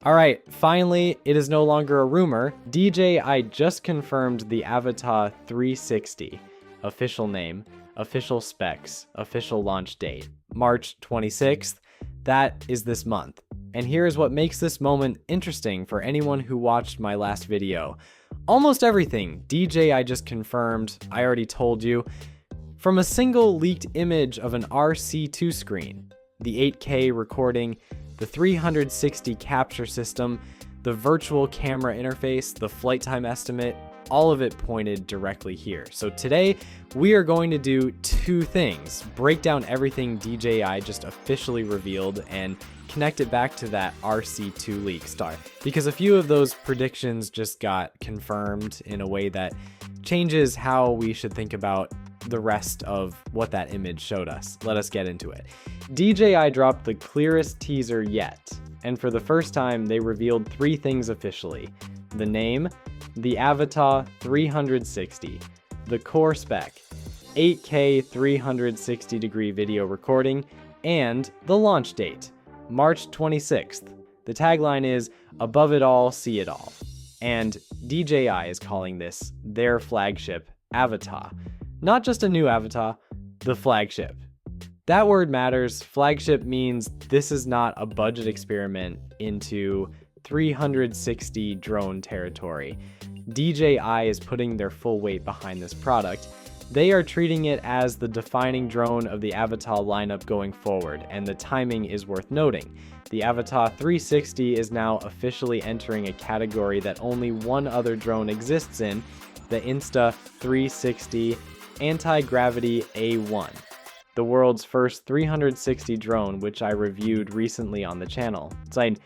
All right, finally, it is no longer a rumor. DJI just confirmed the Avata 360. Official name, official specs, official launch date, March 26th. That is this month. And here is what makes this moment interesting for anyone who watched my last video. Almost everything DJI just confirmed, I already told you. From a single leaked image of an RC2 screen, the 8K recording, the 360 capture system, the virtual camera interface, the flight time estimate, all of it pointed directly here. So today we are going to do two things: break down everything DJI just officially revealed and connect it back to that RC2 leak star, because a few of those predictions just got confirmed in a way that changes how we should think about the rest of what that image showed us. Let us get into it. DJI dropped the clearest teaser yet, and for the first time they revealed three things officially: the name, the Avata 360, the core spec, 8K 360 degree video recording, and the launch date, March 26th. The tagline is "Above it all, see it all." And DJI is calling this their flagship Avata. Not just a new Avata, the flagship. That word matters. Flagship means this is not a budget experiment into 360 drone territory. DJI is putting their full weight behind this product. They are treating it as the defining drone of the Avata lineup going forward, and the timing is worth noting. The Avata 360 is now officially entering a category that only one other drone exists in, the Insta360 Antigravity A1, the world's first 360 drone, which I reviewed recently on the channel. It's like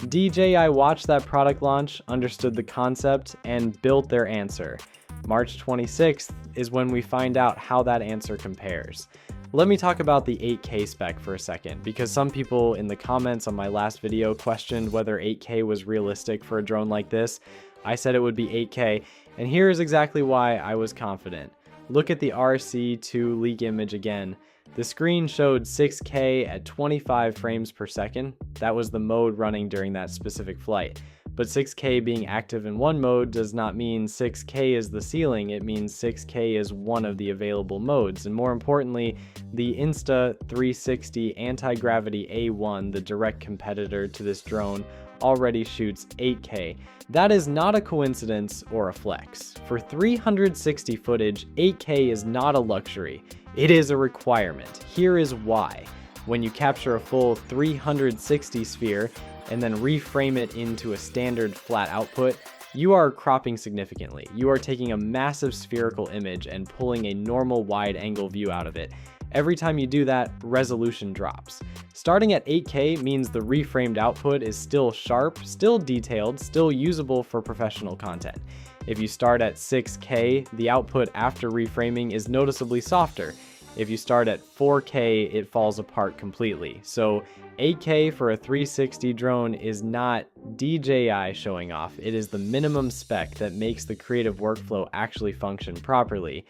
DJI watched that product launch, understood the concept, and built their answer. March 26th is when we find out how that answer compares. Let me talk about the 8K spec for a second, because some people in the comments on my last video questioned whether 8K was realistic for a drone like this. I said it would be 8K, and here is exactly why I was confident. Look at the RC2 leak image again. The screen showed 6K at 25 frames per second. That was the mode running during that specific flight. But 6K being active in one mode does not mean 6K is the ceiling. It means 6K is one of the available modes. And more importantly, the Insta360 Antigravity A1, the direct competitor to this drone, already shoots 8K. That is not a coincidence or a flex. For 360 footage, 8K is not a luxury. It is a requirement. Here is why. When you capture a full 360 sphere and then reframe it into a standard flat output, you are cropping significantly. You are taking a massive spherical image and pulling a normal wide angle view out of it. Every time you do that, resolution drops. Starting at 8K means the reframed output is still sharp, still detailed, still usable for professional content. If you start at 6K, the output after reframing is noticeably softer. If you start at 4K, it falls apart completely. So 8K for a 360 drone is not DJI showing off. It is the minimum spec that makes the creative workflow actually function properly.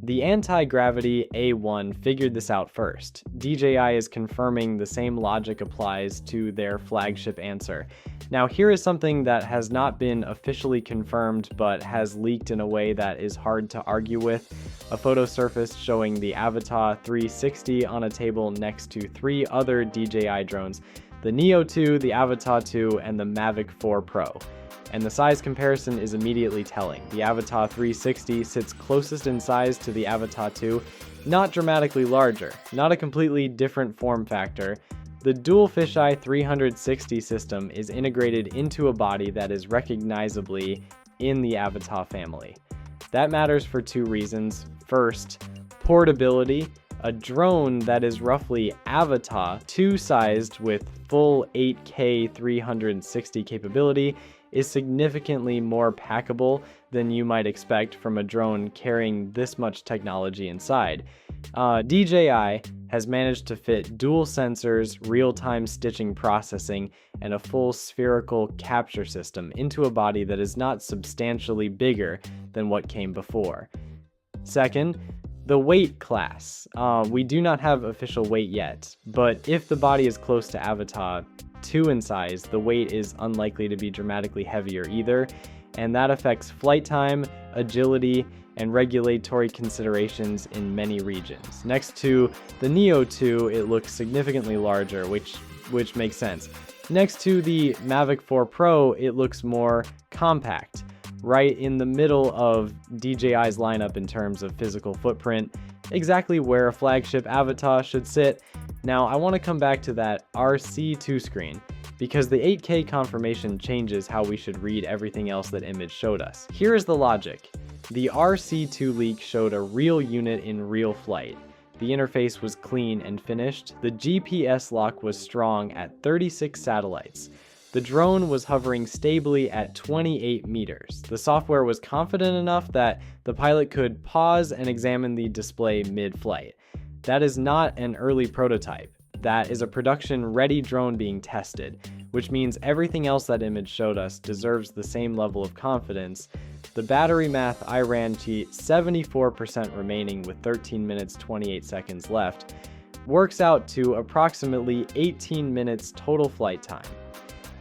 The Antigravity A1 figured this out first. DJI is confirming the same logic applies to their flagship answer. Now, here is something that has not been officially confirmed but has leaked in a way that is hard to argue with. A photo surfaced showing the Avata 360 on a table next to three other DJI drones: the Neo 2, the Avata 2, and the Mavic 4 Pro. And the size comparison is immediately telling. The Avata 360 sits closest in size to the Avata 2, not dramatically larger, not a completely different form factor. The dual fisheye 360 system is integrated into a body that is recognizably in the Avata family. That matters for two reasons. First, portability. A drone that is roughly Avata 2 sized with full 8K 360 capability is significantly more packable than you might expect from a drone carrying this much technology inside. DJI has managed to fit dual sensors, real-time stitching processing, and a full spherical capture system into a body that is not substantially bigger than what came before. Second, the weight class. We do not have official weight yet, but if the body is close to Avata, 2 in size, the weight is unlikely to be dramatically heavier either, and that affects flight time, agility, and regulatory considerations in many regions. Next to the Neo 2, it looks significantly larger, which makes sense. Next to the Mavic 4 Pro, it looks more compact, right in the middle of DJI's lineup in terms of physical footprint, exactly where a flagship Avata should sit. Now, I want to come back to that RC2 screen, because the 8K confirmation changes how we should read everything else that image showed us. Here is the logic. The RC2 leak showed a real unit in real flight. The interface was clean and finished. The GPS lock was strong at 36 satellites. The drone was hovering stably at 28 meters. The software was confident enough that the pilot could pause and examine the display mid-flight. That is not an early prototype. That is a production-ready drone being tested, which means everything else that image showed us deserves the same level of confidence. The battery math I ran to 74% remaining with 13 minutes 28 seconds left works out to approximately 18 minutes total flight time.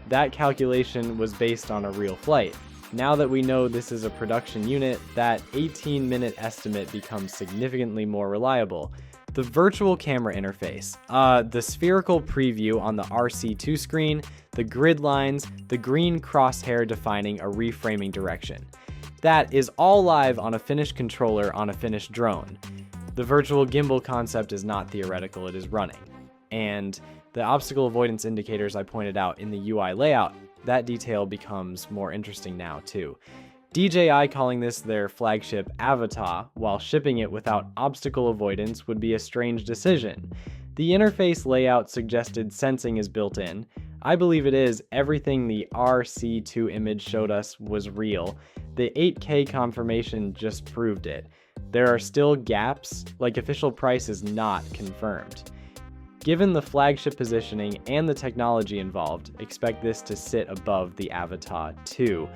That calculation was based on a real flight. Now that we know this is a production unit, that 18-minute estimate becomes significantly more reliable. The virtual camera interface, the spherical preview on the RC2 screen, the grid lines, the green crosshair defining a reframing direction. That is all live on a finished controller on a finished drone. The virtual gimbal concept is not theoretical, it is running. And the obstacle avoidance indicators I pointed out in the UI layout, that detail becomes more interesting now too. DJI calling this their flagship Avata while shipping it without obstacle avoidance would be a strange decision. The interface layout suggested sensing is built in. I believe it is. Everything the RC2 image showed us was real. The 8K confirmation just proved it. There are still gaps, like official price is not confirmed. Given the flagship positioning and the technology involved, expect this to sit above the Avata 2.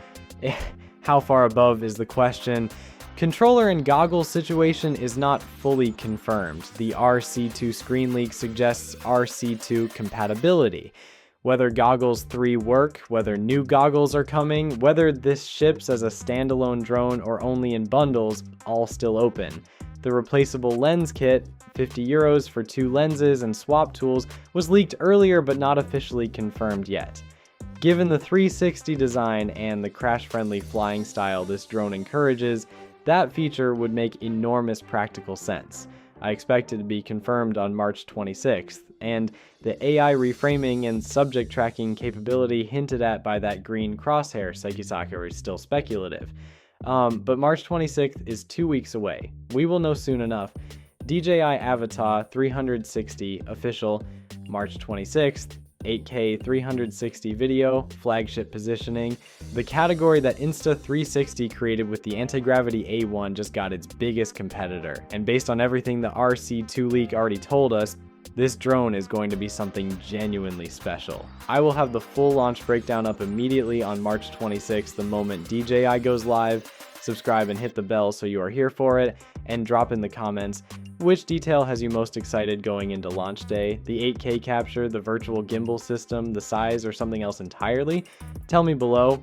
How far above is the question. Controller and goggles situation is not fully confirmed. The RC2 screen leak suggests RC2 compatibility. Whether Goggles 3 work, whether new goggles are coming, whether this ships as a standalone drone or only in bundles, all still open. The replaceable lens kit, €50 for 2 lenses and swap tools, was leaked earlier but not officially confirmed yet. Given the 360 design and the crash-friendly flying style this drone encourages, that feature would make enormous practical sense. I expect it to be confirmed on March 26th, and the AI reframing and subject tracking capability hinted at by that green crosshair Sekisaka is still speculative. But March 26th is 2 weeks away. We will know soon enough. DJI Avata 360 official, March 26th. 8K 360 video, flagship positioning. The category that Insta360 created with the Antigravity A1 just got its biggest competitor. And based on everything the RC2 leak already told us, this drone is going to be something genuinely special. I will have the full launch breakdown up immediately on March 26th the moment DJI goes live. Subscribe and hit the bell so you are here for it, and drop in the comments which detail has you most excited going into launch day, the 8K capture, the virtual gimbal system, the size, or something else entirely? Tell me below.